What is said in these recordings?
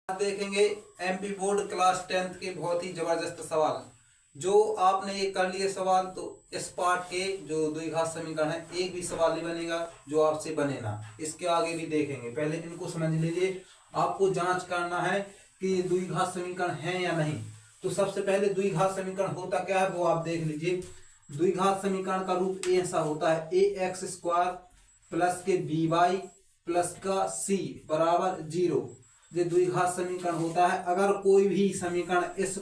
आज देखेंगे MP board class 10th के बहुत ही जबरदस्त सवाल। जो आपने ये कर लिए सवाल तो इस पार्ट के जो द्विघात समीकरण है एक भी सवाल नहीं बनेगा जो आपसे बनेगा। इसके आगे भी देखेंगे, पहले इनको समझ लीजिए। आपको जांच करना है कि द्विघात समीकरण है या नहीं। तो सबसे पहले द्विघात समीकरण होता क्या है वो आप देख लीजिए। द्विघात समीकरण का रूप ऐसा होता है ए एक्स स्क्वायर प्लस के बी वाई प्लस का सी बराबर 0। ये द्विघात समीकरण होता है। अगर कोई भी समीकरण इस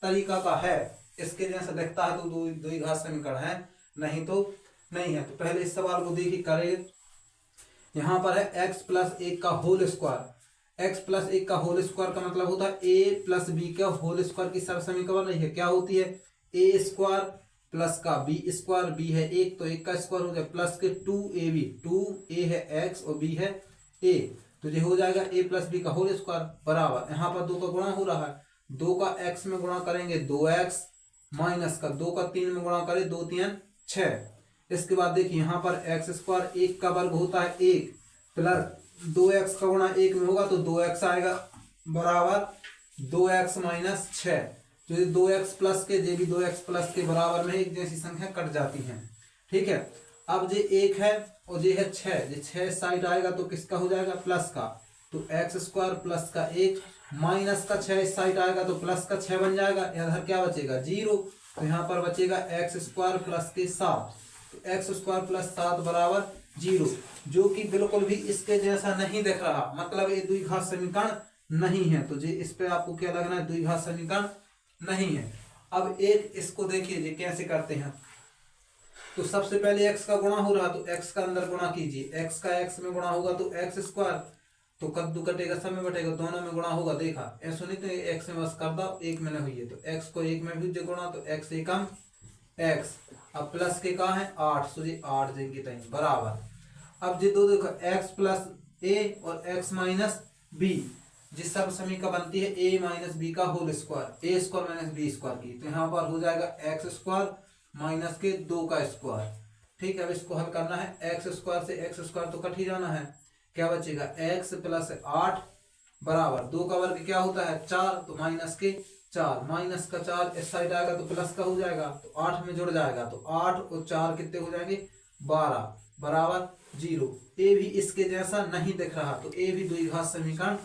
तरीका का है, इसके जैसा दिखता है तो द्विघात समीकरण है, नहीं तो नहीं है। तो पहले इस सवाल को देखिए करें। यहाँ पर है x प्लस 1 का होल स्क्वायर। x प्लस 1 का होल स्क्वायर का मतलब होता है a प्लस बी का होल स्क्वायर की सब समीकरण नहीं है, क्या होती है a स्क्वायर प्लस का बी स्क्वायर, बी है 1 तो 1 का स्क्वायर हो जाए प्लस के 2ab, 2a है x और b है a, तो ये हो जाएगा a प्लस बी का होल स्क्वायर बराबर। यहाँ पर 2 का गुणा हो रहा है, 2 का x में गुणा करेंगे 2x माइनस का 2 का 3 में गुणा करें 2 3 6। इसके बाद देखिए यहाँ पर एक्स स्क्वायर 1 का वर्ग होता है 1 प्लस 2x का गुणा 1 में होगा तो 2x आएगा बराबर 2x माइनस 6। तो ये 2x प्लस के ये भी 2x प्लस के बराबर में एक जैसी संख्या कट जाती हैं, ठीक है। अब ये 1 है और ये है 6, ये 6 साइड आएगा तो किसका हो जाएगा प्लस का, तो एक्स स्क्वायर प्लस का 1 माइनस का 6 इस साइड आएगा तो प्लस का 6 बन जाएगा। इधर क्या बचेगा 0, तो यहाँ पर बचेगा एक्स स्क्वायर प्लस के 7, तो एक्स स्क्वायर प्लस 7 बराबर 0, जो कि बिल्कुल भी इसके जैसा नहीं दिख रहा, मतलब ये द्विघात समीकरण नहीं है। तो जी इस पे आपको क्या लगना है, द्विघात समीकरण नहीं है। अब एक इसको देखिए जी कैसे करते हैं। तो सबसे पहले x का गुणा हो रहा तो x का अंदर गुणा कीजिए, x का x में गुणा होगा तो x स्क्वायर, तो कद्दू कटेगा सब में बटेगा, दोनों में गुणा होगा। देखा ऐसा नहीं तो x में बस कर दो, एक में नहीं हुई है तो x को एक में भी जो गुणा तो x एकम x। अब प्लस के कहा है 8, सो जी 8 देंगे तई बराबर। अब ये दो देखो x प्लस a और x माइनस b, जिस सब समीकरण बनती है a माइनस बी का whole square, a square minus b square की, तो यहाँ पर हो जाएगा एक्स स्क्वायर माइनस के 2 का स्क्वायर, ठीक है। अब इसको हल करना है, एक्स स्क्वायर से एक्स स्क्वायर तो कट ही जाना है, क्या बचेगा x प्लस 8 बराबर 2 का वर्ग क्या होता है 4, तो माइनस के 4, माइनस का 4 इस साइड आएगा तो प्लस का हो जाएगा तो 8 में जुड़ जाएगा, तो 8 और 4 कितने हो जाएंगे 12 बराबर 0। ए भी इसके जैसा नहीं दिख रहा तो ए भी द्विघात समीकरण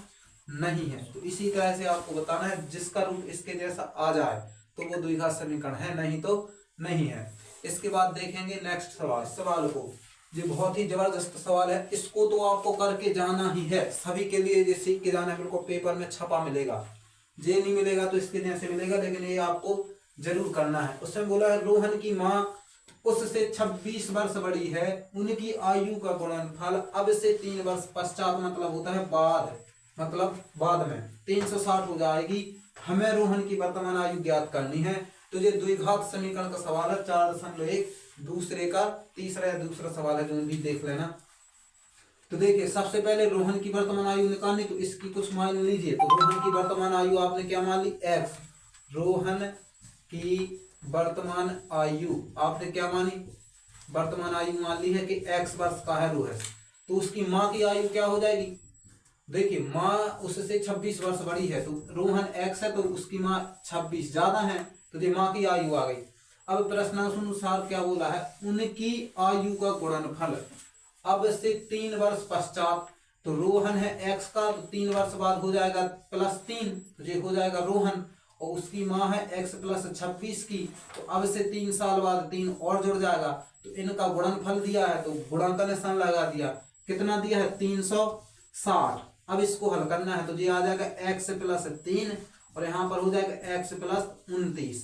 नहीं है। तो इसी तरह से आपको बताना है, जिसका रूप इसके जैसा आ जाए तो वो द्विघात समीकरण है, नहीं तो नहीं है। इसके बाद देखेंगे नेक्स्ट सवाल को। ये बहुत ही जबरदस्त सवाल है, इसको तो आपको करके जाना ही है, सभी के लिए ये सीख के जाना है, बिल्कुल पेपर में छपा मिलेगा। ये नहीं मिलेगा तो इसके जैसे मिलेगा, लेकिन ये आपको जरूर करना है। उसमें बोला है रोहन की माँ उससे 26 वर्ष बड़ी है, उनकी आयु का गुणनफल अब से 3 वर्ष पश्चात, मतलब होता है बाद, मतलब बाद में 360 हो जाएगी। हमें रोहन की वर्तमान आयु ज्ञात करनी है। तो ये द्विघात समीकरण का सवाल है 4.1, दूसरे का तीसरा या दूसरा सवाल है, जो भी देख लेना। तो देखिए सबसे पहले रोहन की वर्तमान आयु निकालनी, तो इसकी कुछ मान लीजिए। तो रोहन की वर्तमान आयु आपने क्या मान ली x, रोहन की वर्तमान आयु आपने क्या मानी, वर्तमान आयु मान ली है कि x वर्ष का है रोहन, तो उसकी माँ की आयु क्या हो जाएगी। देखिए माँ उससे 26 वर्ष बड़ी है, तो रोहन x है तो उसकी माँ 26 ज्यादा है, तो ये माँ की आयु आ गई। अब प्रश्नानुसार क्या बोला है, उनकी आयु का गुणनफल अब से 3 वर्ष पश्चात, तो रोहन है x का, तो 3 वर्ष बाद हो जाएगा प्लस 3, तो ये हो जाएगा रोहन, और उसकी माँ है x प्लस 26 की, तो अब से 3 साल बाद 3 और जुड़ जाएगा, तो इनका गुणनफल दिया है तो गुणन का निशान लगा दिया। कितना दिया है 360। अब इसको हल करना है तो ये आ जाएगा x प्लस 3 और यहाँ पर हो जाएगा x प्लस 29,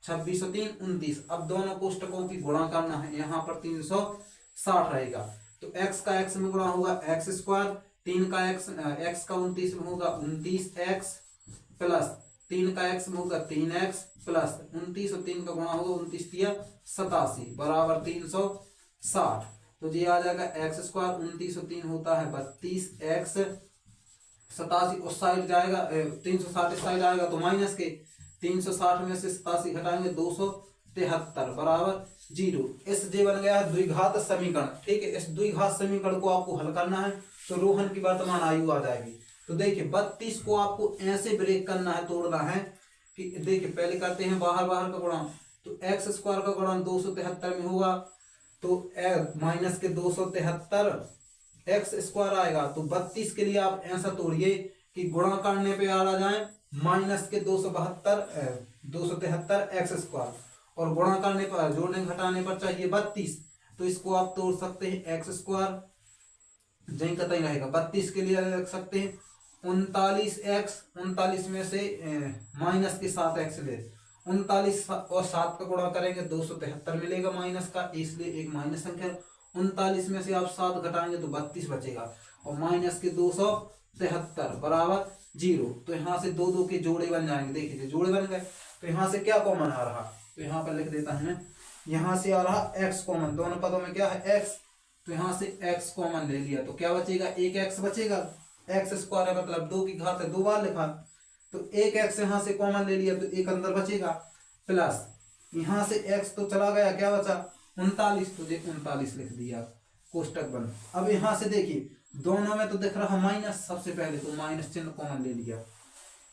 26 और 3 29। अब दोनों कोष्टकों की गुणा करना है, यहाँ पर 360 रहेगा, तो x का x में गुणा होगा x स्क्वायर, 3 का x का 29 में होगा 29x प्लस 3 का x में होगा 3x प्लस 29 और 3 का गुणा होगा 29 दिया 87 बराबर 360। तो ये आ जाएगा x स्क्वायर 29 और 3 होता है 32x, 87 उस साइड जाएगा, 360 इस साइड आएगा तो माइनस के 360 में से 87 घटाएंगे 273 बराबर 0। इस जे बन गया है द्विघात समीकरण, ठीक है। इस द्विघात समीकरण को आपको हल करना है, तो रोहन की वर्तमान आयु आ जाएगी। तो देखिए 32 को आपको ऐसे ब्रेक करना है, तोड़ना है कि देखिए पहले करते हैं बाहर बाहर का गुणा, तो एक्स स्क्वायर का गुणा 273 में होगा, तो माइनस के 273 एक्स स्क्वायर आएगा। तो 32 के लिए आप ऐसा तोड़िए कि गुणा करने पे आ जाए माइनस के 273 एक्स स्क्वायर, और गुणा करने पर जोड़ने घटाने पर चाहिए 32, तो इसको आप तोड़ सकते हैं एक्स स्क्वायर जहीं का तहीं रहेगा। 32 के लिए रख सकते हैं 39x, 39 में से माइनस के 7x ले, 39 और 7 का गुणा करेंगे 273 मिलेगा माइनस का, इसलिए एक माइनस संख्या। 39 में से आप 7 घटाएंगे तो 32 बचेगा, और माइनस के 273 बराबर 0। तो यहाँ से दो दो के जोड़े बन जाएंगे, देखिए जोड़े बन गए। तो यहाँ से क्या कॉमन आ रहा, तो यहाँ पर लिख देता हूं मैं, यहाँ से आ रहा x कॉमन, दोनों पदों में क्या है x, तो यहाँ से x कॉमन ले लिया तो क्या बचेगा, एक x बचेगा, एक्स स्क्वायर है मतलब 2 की घात है, 2 बार लिखा, तो एक x यहाँ से कॉमन ले लिया तो एक अंदर बचेगा, प्लस यहाँ से x तो चला गया, क्या बचा 39, तो 39 लिख दिया, कोष्टक बंद। अब यहाँ से देखिए दोनों में तो दिख रहा माइनस, सबसे पहले तो माइनस चिन्ह कॉमन ले लिया,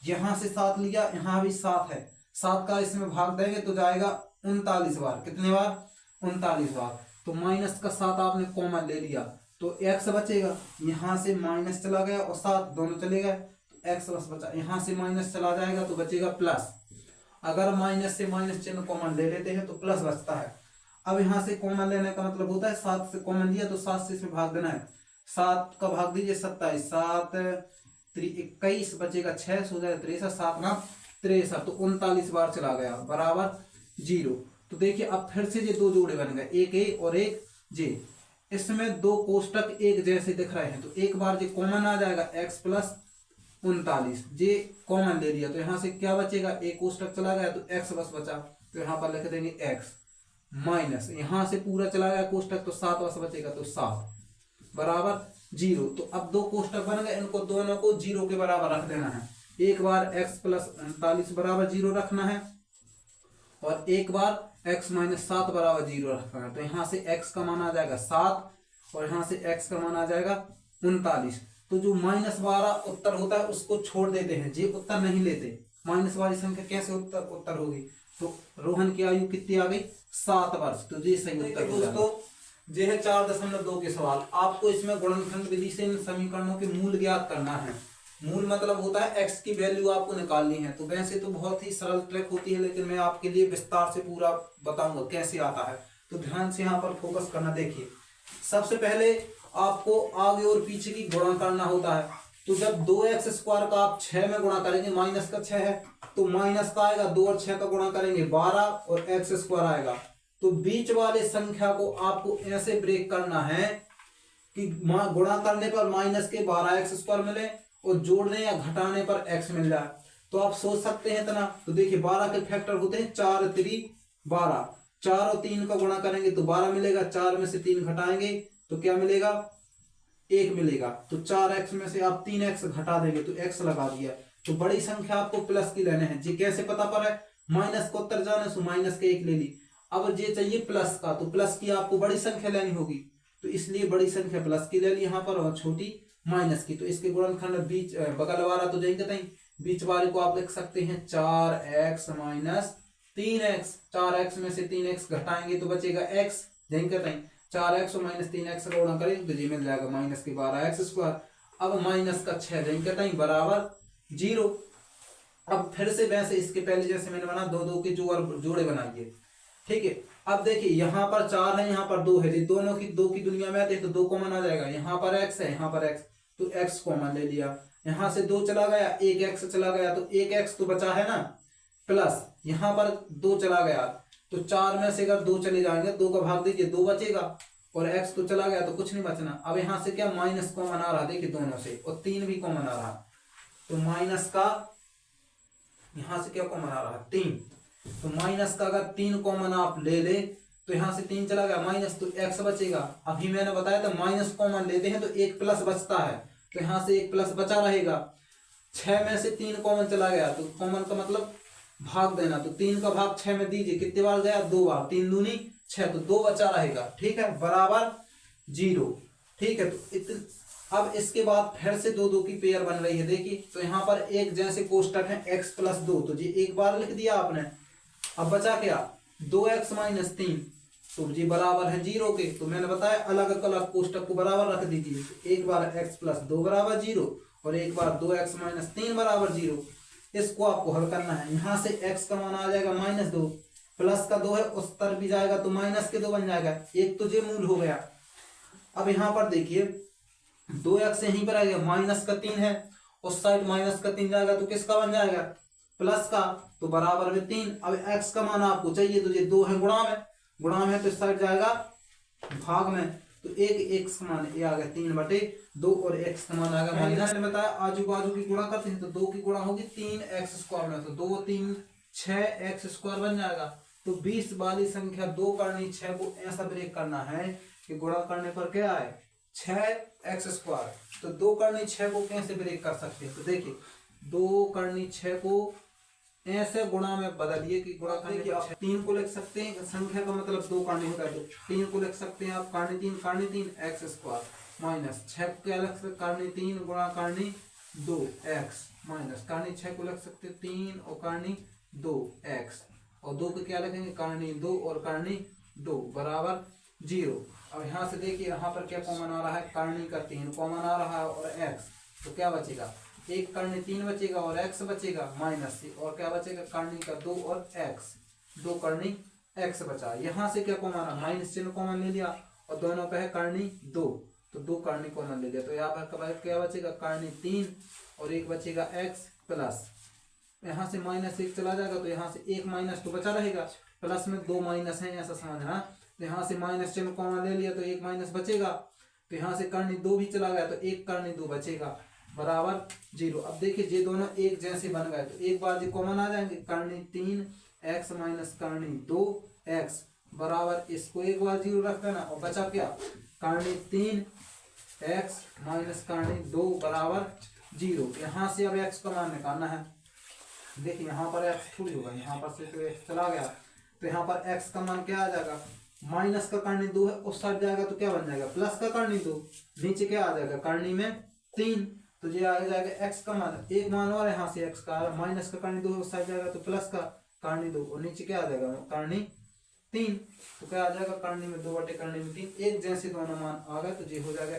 यहाँ से 7 लिया, यहाँ भी 7 है, 7 का इसमें भाग देंगे तो जाएगा 39 बार, कितने बार 39 बार, तो माइनस का 7 आपने कॉमन ले लिया तो x बचेगा, यहाँ से माइनस चला गया और 7 दोनों चले गए तो x बस बचा, यहाँ से माइनस चला जाएगा तो बचेगा प्लस, अगर माइनस से माइनस चिन्ह कॉमन ले लेते हैं तो प्लस बचता है। अब यहाँ से कॉमन लेने का मतलब होता है 7 से कॉमन लिया तो 7 से इसमें भाग देना है, 7 का भाग दीजिए 27, 7 21 बचेगा 6 हो जाएगा 63, 7 ना 63, तो 39 बार चला गया बराबर 0। तो देखिए अब फिर से ये दो जोड़े बन गए, एक ए और एक जे, इसमें दो कोष्टक एक जैसे दिख रहे हैं, तो एक बार ये कॉमन आ जाएगा x प्लस 39, जे कॉमन ले लिया तो यहाँ से क्या बचेगा, एक कोष्टक चला गया तो x बस बचा, तो यहाँ पर लिख देंगे x माइनस, यहाँ से पूरा चला गया कोष्टक तो 7 बस बचेगा तो 7 बराबर 0। तो अब दो कोष्टक बन गए, इनको दोनों को 0 के बराबर रख देना है, एक बार x प्लस 39 बराबर 0 रखना है और एक बार x माइनस 7 बराबर 0 रखना है। तो यहाँ से x का मान आ जाएगा 7 और यहाँ से x का मान आ जाएगा 39। तो जो -12 उत्तर होता है उसको छोड़ देते हैं, जी उत्तर नहीं लेते, माइनस वाली संख्या कैसे उत्तर होगी। तो रोहन की आयु कितनी आ गई 7 वर्ष, तो जी सही उत्तर। दोस्तों ये है 4.2 के सवाल, आपको इसमें गुणनखंड विधि से इन समीकरणों के मूल ज्ञात करना है। मूल मतलब होता है x की वैल्यू आपको निकालनी है। तो वैसे तो बहुत ही सरल ट्रिक होती है, लेकिन मैं आपके लिए विस्तार से पूरा बताऊंगा कैसे आता है, तो ध्यान से यहाँ पर फोकस करना। देखिए सबसे पहले आपको आगे और पीछे की गुणा करना होता है। तो जब 2x स्क्वायर का आप 6 में गुणा करेंगे, माइनस का 6 है तो माइनस का आएगा, 2 और 6 का गुणा करेंगे 12 और x स्क्वायर आएगा। तो बीच वाले संख्या को आपको ऐसे ब्रेक करना है कि गुणा करने पर माइनस के 12x स्क्वायर मिले और जोड़ने या घटाने पर x मिल जाए। तो आप सोच सकते हैं इतना। तो देखिए 12 के फैक्टर होते हैं 4 3 12, 4 और 3 का गुणा करेंगे तो 12 मिलेगा, 4 में से 3 घटाएंगे तो क्या मिलेगा 1 मिलेगा। तो 4x में से आप 3x घटा देंगे तो x लगा दिया। तो बड़ी संख्या आपको प्लस की लेने हैं, जी कैसे पता पर है, माइनस को उत्तर जाने सो माइनस के 1 ले ली। अब ये चाहिए प्लस का, तो प्लस की आपको बड़ी संख्या लेनी होगी, तो इसलिए बड़ी संख्या प्लस की ले ली यहाँ पर और छोटी माइनस की। तो इसके गुणनखंड बीच बगल वाला तो जाएंगे तहीं, बीच वाले को आप लिख सकते हैं 4x माइनस 3x, 4x में से 3x घटाएंगे तो बचेगा x, जाएंगे तहीं 4x और माइनस 3x का गुणा करेंगे तो जी मिल जाएगा माइनस के 12x स्क्वायर। अब माइनस का 6 जाएंगे तहीं बराबर 0। अब फिर से वैसे इसके पहले जैसे मैंने बना दो दो के जोड़े बनाइए, ठीक है। अब देखिए यहाँ पर 4 है, यहाँ पर 2 है, दोनों की 2 की दुनिया में आते हैं तो 2 कॉमन आ जाएगा, यहाँ पर x है, यहाँ पर x, तो x कॉमन ले लिया। यहाँ से 2 चला गया, एक x चला गया तो एक x तो बचा है ना, प्लस यहाँ पर 2 चला गया तो 4 में से अगर 2 चले जाएंगे 2 का भाग दीजिए 2 बचेगा और x तो चला गया तो कुछ नहीं बचना। अब यहाँ से क्या माइनस कॉमन आ रहा, देखिए दोनों से, और 3 भी कॉमन आ रहा, तो माइनस का यहाँ से क्या कॉमन आ रहा 3, तो माइनस का अगर 3 कॉमन आप ले ले तो यहाँ से 3 चला गया माइनस, तो x बचेगा। अभी मैंने बताया था माइनस कॉमन लेते हैं तो एक प्लस बचता है, तो यहाँ से एक प्लस बचा रहेगा। 6 में से 3 कॉमन चला गया तो कॉमन का मतलब भाग देना, तो 3 का भाग 6 में दीजिए, कितने बार गया 2 बार, 3 दूनी 6, तो 2 बचा रहेगा, ठीक है, बराबर 0, ठीक है। तो अब इसके बाद फिर से दो दो की पेयर बन रही है, देखिए तो यहाँ पर एक जैसे कोष्टक है x प्लस 2, तो जी एक बार लिख दिया आपने। अब बचा क्या, 2x माइनस 3, तो जी बराबर है 0 के। तो मैंने बताया अलग अलग कोष्टक को बराबर रख दीजिए। तो एक बार x प्लस 2 बराबर 0 और एक बार 2x माइनस 3 बराबर 0। इसको आपको हल करना है। यहाँ से x का मान आ जाएगा -2, प्लस का 2 है उस तरफ भी जाएगा तो माइनस के 2 बन जाएगा, एक तो ये मूल हो गया। अब यहाँ पर देखिए 2x यहीं पर आएगा, माइनस का 3 है उस साइड माइनस का 3 जाएगा तो किसका बन जाएगा, प्लस का, तो बराबर में 3। अब x का मान आपको चाहिए तो ये 2 है गुणा में तो इस साइड जाएगा भाग में, तो एक x का मान ये आ गया 3/2 और x का मान आ गया माइनस। मैंने बताया आजू बाजू की गुणा करते हैं तो 2 की गुणा होगी 3x² में, तो 2 3 6x² बन जाएगा। तो 20 वाली संख्या 2 करनी 6 को ऐसा ब्रेक करना है कि गुणा करने पर क्या आए 6x²। तो 2 करनी 6 को कैसे ब्रेक कर सकते हैं, तो देखिए 2 करनी 6 को ऐसे गुणा में बदलिए कि गुणा करने के आप 3 को लिख सकते हैं, संख्या का मतलब 2 करनी होता है, तो 3 को लिख सकते हैं आप करनी 3 x² माइनस 6 को क्या लिख सकते करनी 3 गुणा करनी 2x माइनस करनी 6 को लिख सकते 3 और करनी 2x और 2 को क्या लिखेंगे करनी 2 और करनी 2 बराबर 0। अब यहाँ से देखिए यहाँ पर क्या कॉमन आ रहा है, करनी का 3 कॉमन आ रहा है और x, तो क्या बचेगा एक करनी 3 बचेगा और x बचेगा माइनस से, और क्या बचेगा करनी का 2 और x, 2 करनी x बचा। यहाँ से क्या कॉमन आ माइनस चिन्ह कॉमन ले लिया और दोनों पे है करनी 2, तो 2 करनी कॉमन ले लिया, तो यहाँ पर क्या बचेगा करनी 3 और एक बचेगा x प्लस, यहाँ से -1 चला जाएगा तो यहाँ से एक माइनस तो बचा रहेगा, प्लस में 2 माइनस है ऐसा समझना। तो यहाँ से माइनस चिन्ह कॉमन ले लिया तो एक माइनस बचेगा, तो यहाँ से करनी 2 भी चला गया तो एक करनी 2 बचेगा बराबर 0। अब देखिए ये दोनों एक जैसे बन गए तो एक बार ये कॉमन आ जाएंगे, करनी 3x माइनस करनी 2x बराबर, इसको एक बार 0 रख देना और बचा क्या करनी 3x माइनस करनी 2 बराबर 0। यहाँ से अब x का मान निकालना है। देखिए यहाँ पर x थोड़ी होगा, यहाँ पर से तो x चला गया, तो यहाँ पर x का मान क्या आ जाएगा, माइनस का करनी 2 है उस साइड जाएगा तो क्या बन जाएगा प्लस का करनी 2, नीचे क्या आ जाएगा करनी में 3, तो ये आ जाएगा x का मान एक मान और यहाँ से x का माइनस का करनी 2 उस साइड जाएगा तो प्लस का करनी 2 और नीचे क्या आ जाएगा करनी 3, तो क्या आ जाएगा करनी में 2 बटे करनी में 3, एक जैसे दोनों मान आ गए तो ये हो जाएगा।